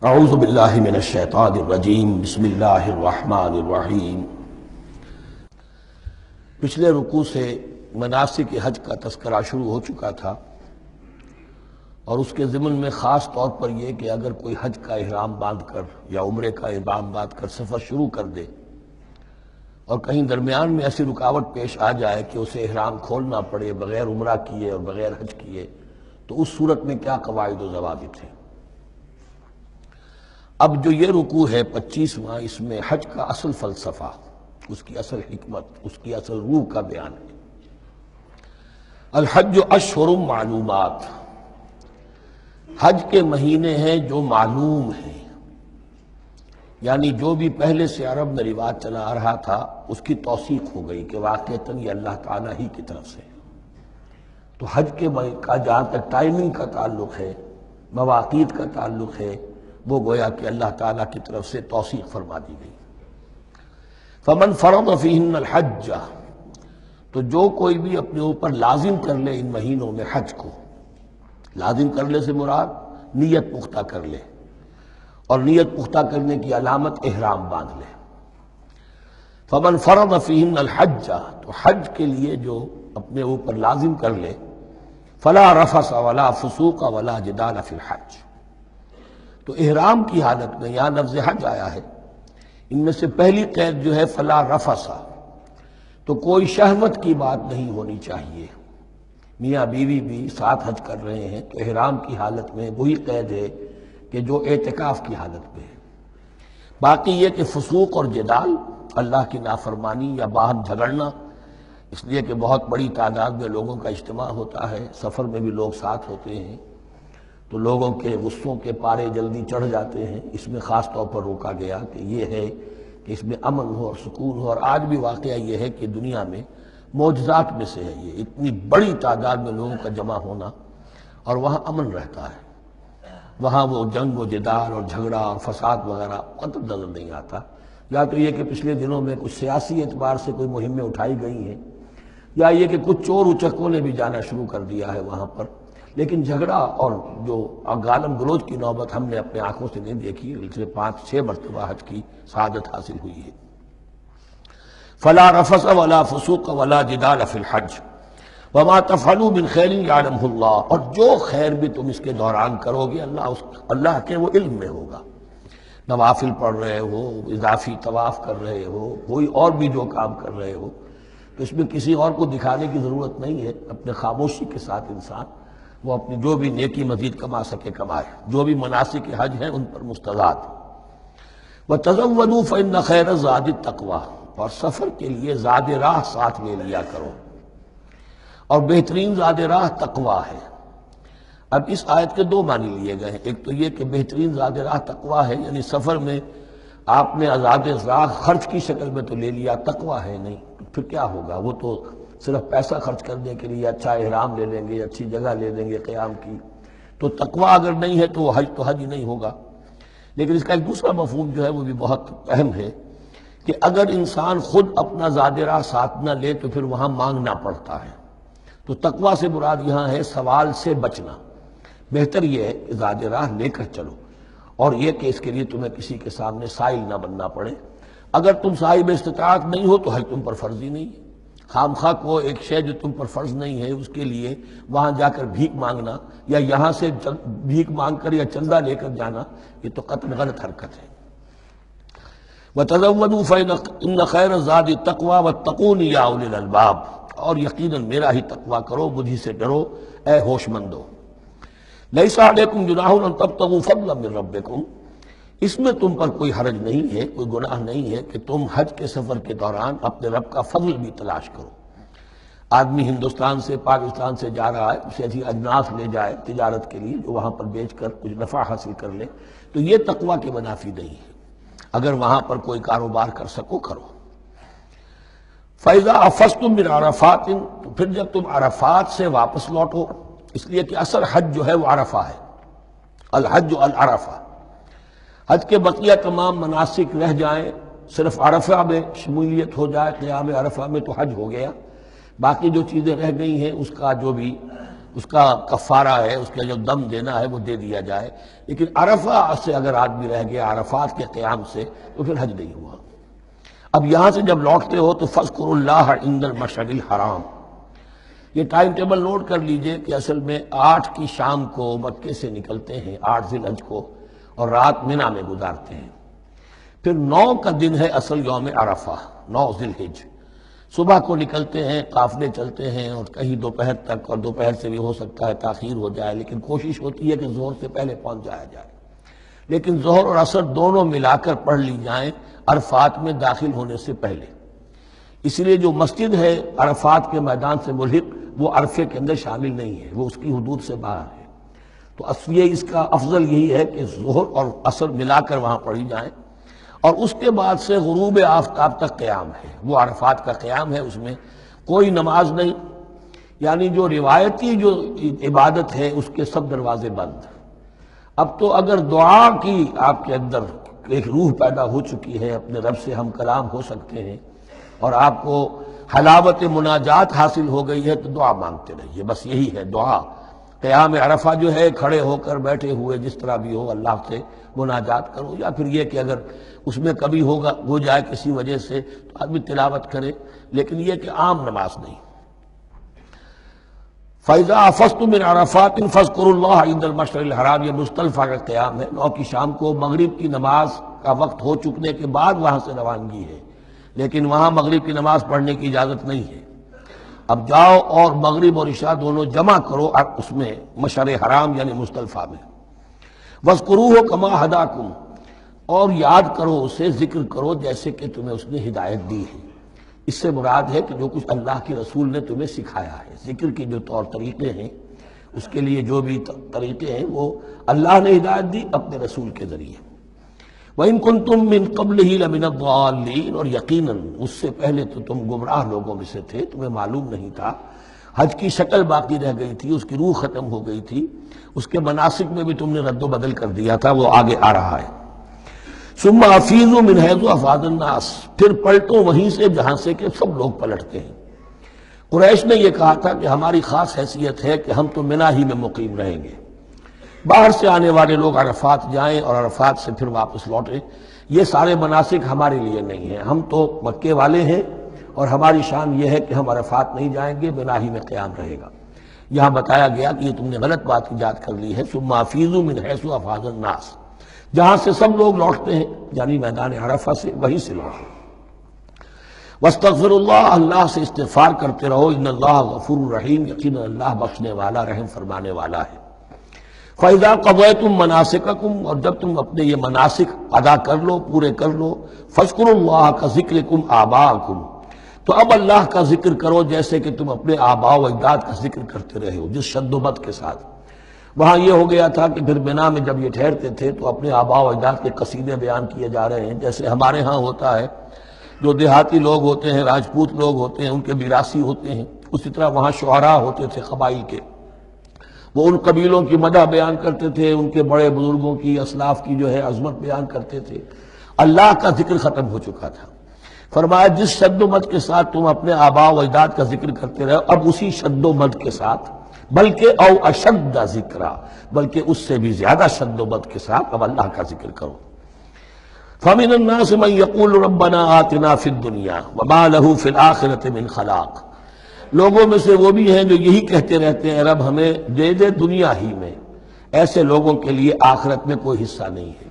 اعوذ باللہ من الشیطان الرجیم بسم اللہ الرحمن الرحیم۔ پچھلے رکوع سے مناسک حج کا تذکرہ شروع ہو چکا تھا، اور اس کے ضمن میں خاص طور پر یہ کہ اگر کوئی حج کا احرام باندھ کر یا عمرے کا احرام باندھ کر سفر شروع کر دے اور کہیں درمیان میں ایسی رکاوٹ پیش آ جائے کہ اسے احرام کھولنا پڑے بغیر عمرہ کیے اور بغیر حج کیے، تو اس صورت میں کیا قواعد و ضوابط ہیں۔ اب جو یہ رکوع ہے 25واں، اس میں حج کا اصل فلسفہ، اس کی اصل حکمت، اس کی اصل روح کا بیان ہے۔ الحج اشہر معلومات، حج کے مہینے ہیں جو معلوم ہیں، یعنی جو بھی پہلے سے عرب میں رواج چلا آ رہا تھا اس کی توثیق ہو گئی کہ واقعتاً یہ اللہ تعالیٰ ہی کی طرف سے۔ تو حج کے کا جہاں تک ٹائمنگ کا تعلق ہے، مواقیت کا تعلق ہے، وہ گویا کہ اللہ تعالیٰ کی طرف سے توثیق فرما دی گئی۔ فمن فرض فیہن الحج، تو جو کوئی بھی اپنے اوپر لازم کر لے ان مہینوں میں حج کو، لازم کر لے سے مراد نیت پختہ کر لے، اور نیت پختہ کرنے کی علامت احرام باندھ لے۔ فمن فرض فیہن الحج، تو حج کے لیے جو اپنے اوپر لازم کر لے، فلا رفث ولا فسوق ولا جدال فی الحج، تو احرام کی حالت میں یہاں لفظ حج آیا ہے، ان میں سے پہلی قید جو ہے فلا رفث، تو کوئی شہوت کی بات نہیں ہونی چاہیے۔ میاں بیوی بھی ساتھ حج کر رہے ہیں تو احرام کی حالت میں وہی قید ہے کہ جو اعتکاف کی حالت میں ہے۔ باقی یہ کہ فسوق اور جدال، اللہ کی نافرمانی یا باہم جھگڑنا، اس لیے کہ بہت بڑی تعداد میں لوگوں کا اجتماع ہوتا ہے، سفر میں بھی لوگ ساتھ ہوتے ہیں، تو لوگوں کے غصوں کے پارے جلدی چڑھ جاتے ہیں، اس میں خاص طور پر روکا گیا کہ یہ ہے کہ اس میں امن ہو اور سکون ہو۔ اور آج بھی واقعہ یہ ہے کہ دنیا میں معجزات میں سے ہے یہ، اتنی بڑی تعداد میں لوگوں کا جمع ہونا، اور وہاں امن رہتا ہے، وہاں وہ جنگ و جدال اور جھگڑا اور فساد وغیرہ قطع نظر نہیں آتا۔ یا تو یہ کہ پچھلے دنوں میں کچھ سیاسی اعتبار سے کوئی مہمیں اٹھائی گئی ہیں، یا یہ کہ کچھ چور اچکوں نے بھی جانا شروع کر دیا ہے وہاں پر، لیکن جھگڑا اور جو گالم گلوچ کی نوبت ہم نے اپنے آنکھوں سے نہیں دیکھی، اسے 5-6 مرتبہ حج کی سعادت حاصل ہوئی ہے۔ فلا رفث ولا فسوق ولا جدال فی الحج وما تفعلوا من خیر یعلمہ اللہ، اور جو خیر بھی تم اس کے دوران کرو گے اللہ کے وہ علم میں ہوگا۔ نوافل پڑھ رہے ہو، اضافی طواف کر رہے ہو، کوئی اور بھی جو کام کر رہے ہو، تو اس میں کسی اور کو دکھانے کی ضرورت نہیں ہے، اپنے خاموشی کے ساتھ انسان وہ اپنی جو بھی نیکی مزید کما سکے کمائے، جو بھی مناسک حج ہیں ان پر مستضاد۔ وَتَزَوَّدُوا فَإِنَّ خَيْرَ الزَّادِ التَّقْوَىٰ، اور سفر کے لیے زاد راہ ساتھ لے لیا کرو، اور بہترین زاد راہ تقویٰ ہے۔ اب اس آیت کے دو معنی لیے گئے ہیں، ایک تو یہ کہ بہترین زاد راہ تقویٰ ہے، یعنی سفر میں آپ نے زاد راہ خرچ کی شکل میں تو لے لیا، تقویٰ ہے نہیں، پھر کیا ہوگا؟ وہ تو صرف پیسہ خرچ کرنے کے لیے اچھا احرام لے لیں گے، اچھی جگہ لے لیں گے قیام کی، تو تقویٰ اگر نہیں ہے تو وہ حج تو حج ہی نہیں ہوگا۔ لیکن اس کا ایک دوسرا مفہوم جو ہے وہ بھی بہت اہم ہے کہ اگر انسان خود اپنا زاد راہ ساتھ نہ لے تو پھر وہاں مانگنا پڑتا ہے، تو تقویٰ سے مراد یہاں ہے سوال سے بچنا۔ بہتر یہ ہے کہ زاد راہ لے کر چلو، اور یہ کہ اس کے لیے تمہیں کسی کے سامنے سائل نہ بننا پڑے۔ اگر تم صاحب استطاعت نہیں ہو تو حج تم پر فرض ہی نہیں ہے۔ خام خواہ کو ایک شے جو تم پر فرض نہیں ہے اس کے لیے وہاں جا کر بھیک مانگنا، یا یہاں سے بھیک مانگ کر یا چندہ لے کر جانا، یہ تو قطعاً غلط حرکت ہے۔ وَتَزَوَّدُوا فَإِنَّ خَيْرَ الزَّادِ التَّقْوَىٰ وَاتَّقُونِ يَا أُولِي الْأَلْبَابِ، اور یقیناً میرا ہی تقویٰ کرو، مجھ ہی سے ڈرو اے ہوش مندو۔ لَيْسَ عَلَيْكُمْ جُنَاحٌ أَن تَبْتَغُوا فَضْلًا مِّن رَّبِّكُمْ، اس میں تم پر کوئی حرج نہیں ہے، کوئی گناہ نہیں ہے کہ تم حج کے سفر کے دوران اپنے رب کا فضل بھی تلاش کرو۔ آدمی ہندوستان سے پاکستان سے جا رہا ہے، اسے ایسی اجناس لے جائے تجارت کے لیے جو وہاں پر بیچ کر کچھ نفع حاصل کر لے، تو یہ تقویٰ کے منافی نہیں ہے۔ اگر وہاں پر کوئی کاروبار کر سکو کرو۔ فَإِذَا أَفَضْتُم مِّنْ عَرَفَاتٍ، تو پھر جب تم عرفات سے واپس لوٹو، اس لیے کہ اصل حج جو ہے وہ عرفہ ہے، الحج العرفہ۔ حج کے بقیہ تمام مناسک رہ جائیں، صرف عرفہ میں شمولیت ہو جائے، قیام عرفہ میں، تو حج ہو گیا۔ باقی جو چیزیں رہ گئی ہیں اس کا جو بھی اس کا کفارہ ہے، اس کا جو دم دینا ہے وہ دے دیا جائے۔ لیکن عرفہ سے اگر آدمی رہ گیا عرفات کے قیام سے تو پھر حج نہیں ہوا۔ اب یہاں سے جب لوٹتے ہو تو فاذکروا اللہ عند المشعر الحرام، یہ ٹائم ٹیبل نوٹ کر لیجئے کہ اصل میں 8 کی شام کو مکے سے نکلتے ہیں 8 ذی الحج کو، اور رات منی میں گزارتے ہیں۔ پھر 9 کا دن ہے اصل یوم عرفہ، 9 ذی الحج، صبح کو نکلتے ہیں، قافلے چلتے ہیں، اور کہیں دوپہر تک، اور دوپہر سے بھی ہو سکتا ہے تاخیر ہو جائے، لیکن کوشش ہوتی ہے کہ ظہر سے پہلے پہنچ جایا جائے، لیکن ظہر اور عصر دونوں ملا کر پڑھ لی جائیں عرفات میں داخل ہونے سے پہلے۔ اس لیے جو مسجد ہے عرفات کے میدان سے ملحق وہ عرفے کے اندر شامل نہیں ہے، وہ اس کی حدود سے باہر ہے۔ تو اصلیے اس کا افضل یہی ہے کہ ظہر اور عصر ملا کر وہاں پڑھی جائیں، اور اس کے بعد سے غروب آفتاب تک قیام ہے، وہ عرفات کا قیام ہے، اس میں کوئی نماز نہیں، یعنی جو روایتی جو عبادت ہے اس کے سب دروازے بند۔ اب تو اگر دعا کی آپ کے اندر ایک روح پیدا ہو چکی ہے، اپنے رب سے ہم کلام ہو سکتے ہیں، اور آپ کو حلاوت مناجات حاصل ہو گئی ہے، تو دعا مانگتے رہیے، بس یہی ہے دعا۔ قیام عرفہ جو ہے کھڑے ہو کر بیٹھے ہوئے جس طرح بھی ہو اللہ سے مناجات کرو، یا پھر یہ کہ اگر اس میں کبھی ہو جائے کسی وجہ سے تو آدمی تلاوت کرے، لیکن یہ کہ عام نماز نہیں۔ فَإِذَا أَفَضْتُم مِّنْ عَرَفَاتٍ فاذكروا اللَّهَ عِندَ المشعر الحرام، یہ مزدلفہ کا قیام ہے، 9 کی شام کو مغرب کی نماز کا وقت ہو چکنے کے بعد وہاں سے روانگی ہے، لیکن وہاں مغرب کی نماز پڑھنے کی اجازت نہیں ہے۔ اب جاؤ اور مغرب اور عشاء دونوں جمع کرو اس میں مشعر حرام یعنی مزدلفہ میں۔ وَاذْكُرُوهُ كَمَا هَدَاكُمْ، اور یاد کرو اسے، ذکر کرو جیسے کہ تمہیں اس نے ہدایت دی ہے۔ اس سے مراد ہے کہ جو کچھ اللہ کے رسول نے تمہیں سکھایا ہے، ذکر کے جو طور طریقے ہیں، اس کے لیے جو بھی طریقے ہیں وہ اللہ نے ہدایت دی اپنے رسول کے ذریعے۔ وَإِن كُنتُم مِّن قَبْلِهِ لَمِنَ الضَّالِّينَ، اور یقیناً اس سے پہلے تو تم گمراہ لوگوں میں سے تھے، تمہیں معلوم نہیں تھا، حج کی شکل باقی رہ گئی تھی، اس کی روح ختم ہو گئی تھی، اس کے مناسک میں بھی تم نے رد و بدل کر دیا تھا، وہ آگے آ رہا ہے۔ ثم افیضوا من حیث افاض الناس، پھر پلٹو وہیں سے جہاں سے کہ سب لوگ پلٹتے ہیں۔ قریش نے یہ کہا تھا کہ ہماری خاص حیثیت ہے کہ ہم تو منی ہی میں مقیم رہیں گے، باہر سے آنے والے لوگ عرفات جائیں اور عرفات سے پھر واپس لوٹیں، یہ سارے مناسک ہمارے لیے نہیں ہیں، ہم تو مکے والے ہیں، اور ہماری شان یہ ہے کہ ہم عرفات نہیں جائیں گے، منی ہی میں قیام رہے گا۔ یہاں بتایا گیا کہ یہ تم نے غلط بات ایجاد کر لی ہے، ثم افیضوا من حیث افاض الناس، جہاں سے سب لوگ لوٹتے ہیں یعنی میدان عرفہ سے، وہیں سے لوٹیں۔ واستغفر اللہ، اللہ سے استغفار کرتے رہو، ان اللہ غفور رحیم، یقینا اللہ بخشنے والا رحم فرمانے والا ہے۔ فَإِذَا قَضَيْتُم مَّنَاسِكَكُمْ، اور جب تم اپنے یہ مناسک ادا کر لو، پورے کر لو، فاذکروا اللہ کذکرکم آباءکم، تو اب اللہ کا ذکر کرو جیسے کہ تم اپنے آباء و اجداد کا ذکر کرتے رہے ہو، جس شد و بد کے ساتھ۔ وہاں یہ ہو گیا تھا کہ پھر بنا میں جب یہ ٹھہرتے تھے تو اپنے آباء و اجداد کے قصیدے بیان کیے جا رہے ہیں، جیسے ہمارے ہاں ہوتا ہے، جو دیہاتی لوگ ہوتے ہیں، راجپوت لوگ ہوتے ہیں، ان کے میراثی ہوتے ہیں، اسی طرح وہاں شعراء ہوتے تھے قبائل کے، وہ ان قبیلوں کی مدح بیان کرتے تھے، ان کے بڑے بزرگوں کی، اسلاف کی جو ہے عظمت بیان کرتے تھے۔ اللہ کا ذکر ختم ہو چکا تھا، فرمایا جس شد و مد کے ساتھ تم اپنے آباء و اجداد کا ذکر کرتے رہے، اب اسی شد و مد کے ساتھ، بلکہ او اشد ذکرہ، بلکہ اس سے بھی زیادہ شد و مد کے ساتھ اب اللہ کا ذکر کرو۔ فَمِنَ النَّاسِ مَن يَقُولُ رَبَّنَا آتِنَا فِي الدُّنْيَا وَمَا لَهُ فِي الْآخِرَةِ مِنْ خَلَاقٍ، لوگوں میں سے وہ بھی ہیں جو یہی کہتے رہتے ہیں رب ہمیں دے دے دنیا ہی میں، ایسے لوگوں کے لیے آخرت میں کوئی حصہ نہیں ہے۔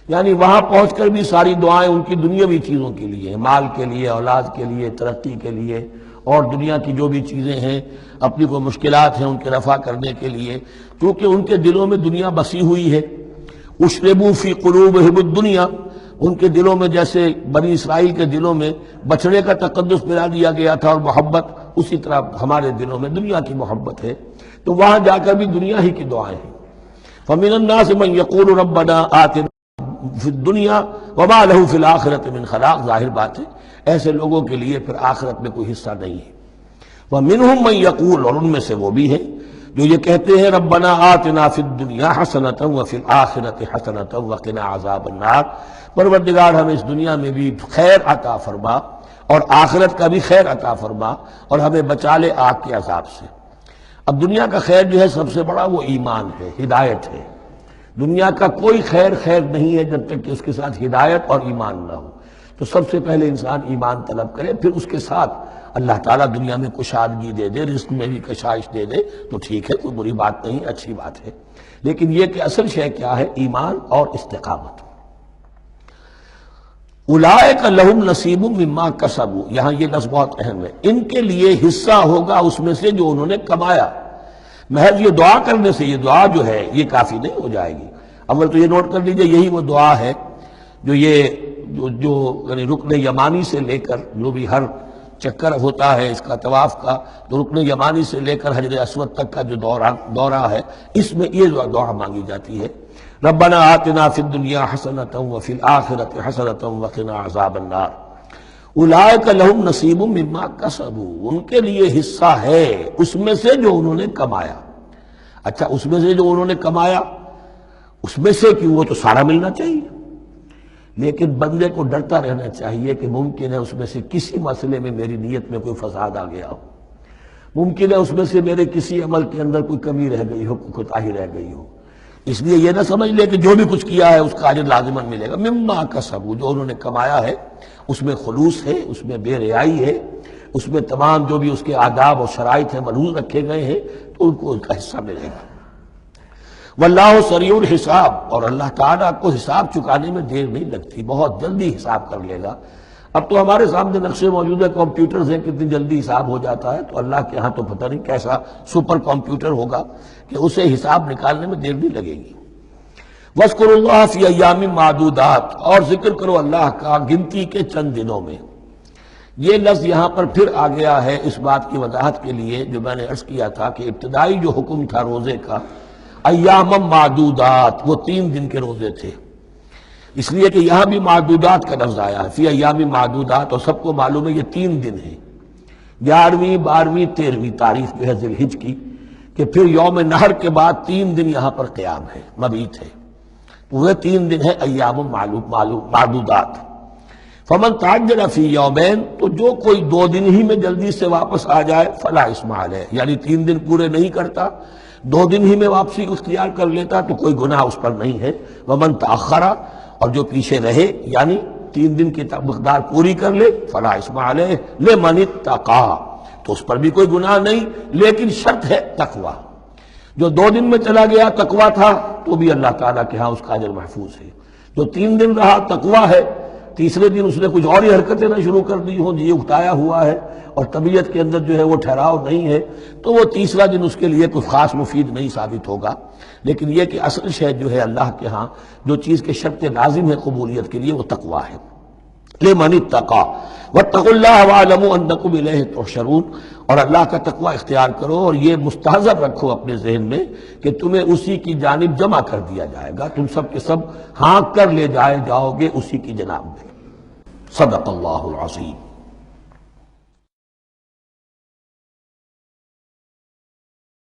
یعنی وہاں پہنچ کر بھی ساری دعائیں ان کی دنیاوی چیزوں کے لیے ہیں، مال کے لیے، اولاد کے لیے، ترقی کے لیے، اور دنیا کی جو بھی چیزیں ہیں، اپنی کوئی مشکلات ہیں ان کے رفع کرنے کے لیے، کیونکہ ان کے دلوں میں دنیا بسی ہوئی ہے۔ اشربوا فی قلوبہم الدنیا، ان کے دلوں میں جیسے بنی اسرائیل کے دلوں میں بچڑے کا تقدس ملا دیا گیا تھا اور محبت، اسی طرح ہمارے دلوں میں دنیا کی محبت ہے، تو وہاں جا کر بھی دنیا ہی کی دعائیں ہیں۔ فَمِنَ النَّاسِ مَن يَقُولُ رَبَّنَا آتِنَا فِي الدُّنْيَا وَمَا لَهُ فِي الْآخِرَةِ مِنْ خَلَاقٍ، ظاہر بات ہے ایسے لوگوں کے لیے پھر آخرت میں کوئی حصہ نہیں ہے۔ وَمِنْهُم مَن يَقُولُ، اور ان میں سے وہ بھی ہیں جو یہ کہتے ہیں ربنا آتنا فی الدنیا حسنۃ وفی الآخرۃ حسنۃ وقنا عذاب النار، پروردگار ہمیں اس دنیا میں بھی خیر عطا فرما اور آخرت کا بھی خیر عطا فرما اور ہمیں بچا لے آگ کے عذاب سے۔ اب دنیا کا خیر جو ہے سب سے بڑا وہ ایمان ہے، ہدایت ہے۔ دنیا کا کوئی خیر نہیں ہے جب تک کہ اس کے ساتھ ہدایت اور ایمان نہ ہو۔ تو سب سے پہلے انسان ایمان طلب کرے، پھر اس کے ساتھ اللہ تعالیٰ دنیا میں کشادگی دے دے، رزق میں بھی کشائش دے دے تو ٹھیک ہے، کوئی بری بات نہیں، اچھی بات ہے۔ لیکن یہ کہ اصل شے کیا ہے؟ ایمان اور استقامت۔ اولئک لہم نصیب مما کسبوا، یہاں یہ لفظ بہت اہم ہے، ان کے لیے حصہ ہوگا اس میں سے جو انہوں نے کمایا۔ محض یہ دعا کرنے سے یہ دعا جو ہے یہ کافی نہیں ہو جائے گی۔ اول تو یہ نوٹ کر لیجئے، یہی وہ دعا ہے جو یعنی رکن یمانی سے لے کر جو بھی ہر چکر ہوتا ہے اس کا طواف کا، تو رکن یمانی سے لے کر حجر اسود تک کا جو دورہ ہے، اس میں یہ دعا مانگی جاتی ہے، ربنا آتنا فی الدنیا حسنۃ وفی الآخرۃ حسنۃ وقنا عذاب النار۔ اولئک لہم نصیب مما کسبوا، ان کے لیے حصہ ہے اس میں سے جو انہوں نے کمایا۔ اچھا، اس میں سے جو انہوں نے کمایا، اس میں سے کہ وہ تو سارا ملنا چاہیے، لیکن بندے کو ڈرتا رہنا چاہیے کہ ممکن ہے اس میں سے کسی مسئلے میں میری نیت میں کوئی فساد آ گیا ہو، ممکن ہے اس میں سے میرے کسی عمل کے اندر کوئی کمی رہ گئی ہو، کوئی کوتاہی رہ گئی ہو۔ اس لیے یہ نہ سمجھ لے کہ جو بھی کچھ کیا ہے اس کا اجر لازماً ملے گا۔ مما کسبوا، جو انہوں نے کمایا ہے اس میں خلوص ہے، اس میں بے ریائی ہے، اس میں تمام جو بھی اس کے آداب اور شرائط ہیں ملحوظ رکھے گئے ہیں، تو ان کو ان کا حصہ ملے گا۔ واللہ سریع الحساب، اور اللہ تعالیٰ کو حساب چکانے میں دیر نہیں لگتی، بہت جلدی حساب کر لے گا۔ اب تو ہمارے سامنے نقشے موجود ہے، کمپیوٹرز ہیں، کتنی جلدی حساب ہو جاتا ہے، تو اللہ کے ہاں تو پتہ نہیں کیسا سپر کمپیوٹر ہوگا کہ اسے حساب نکالنے میں دیر نہیں لگے گی۔ وَاذْكُرُوا اللَّهَ فِي أَيَّامٍ مَّعْدُودَاتٍ، اور ذکر کرو اللہ کا گنتی کے چند دنوں میں۔ یہ لفظ یہاں پر پھر آ گیا ہے اس بات کی وضاحت کے لیے جو میں نے عرض کیا تھا کہ ابتدائی جو حکم تھا روزے کا، ایام معدودات، وہ 3 دن کے روزے تھے، اس لیے کہ یہاں بھی معدودات کا لفظ آیا ہے، فی ایام معدودات، اور سب کو معلوم ہے یہ 3 دن ہیں، 11ویں 12ویں 13ویں تاریخ جو ہے ذی الحج کی، کہ پھر یوم نحر کے بعد 3 دن یہاں پر قیام ہے، مبیت ہے، تو وہ 3 دن ہے ایام معدودات۔ فمن تعجل فی یومین، تو جو کوئی 2 دن ہی میں جلدی سے واپس آ جائے، فلا اثم علیہ، یعنی 3 دن پورے نہیں کرتا، 2 دن ہی میں واپسی کو اختیار کر لیتا تو کوئی گناہ اس پر نہیں ہے۔ ومن تاخر، اور جو پیچھے رہے یعنی 3 دن کی مقدار پوری کر لے، فلا اثم علیہ لمن اتقی، تو اس پر بھی کوئی گناہ نہیں، لیکن شرط ہے تقوی۔ جو 2 دن میں چلا گیا تقوی تھا تو بھی اللہ تعالیٰ کے ہاں اس کا اجر محفوظ ہے، جو 3 دن رہا تقوی ہے، تیسرے دن اس نے کچھ اور ہی حرکتیں نہ شروع کر دی ہوں، جی اکتایا ہوا ہے اور طبیعت کے اندر جو ہے وہ ٹھہراؤ نہیں ہے، تو وہ تیسرا دن اس کے لیے کوئی خاص مفید نہیں ثابت ہوگا۔ لیکن یہ کہ اصل شے جو ہے اللہ کے ہاں جو چیز کے شرط لازم ہے قبولیت کے لیے وہ تقوی ہے۔ لمن اتقی واتقوا اللہ واعلموا انکم الیہ تحشرون، اور اللہ کا تقوی اختیار کرو اور یہ مستحضر رکھو اپنے ذہن میں کہ تمہیں اسی کی جانب جمع کر دیا جائے گا، تم سب کے سب ہانک کر لے جاؤ گے اسی کی جناب میں۔ صدق اللہ العظیم۔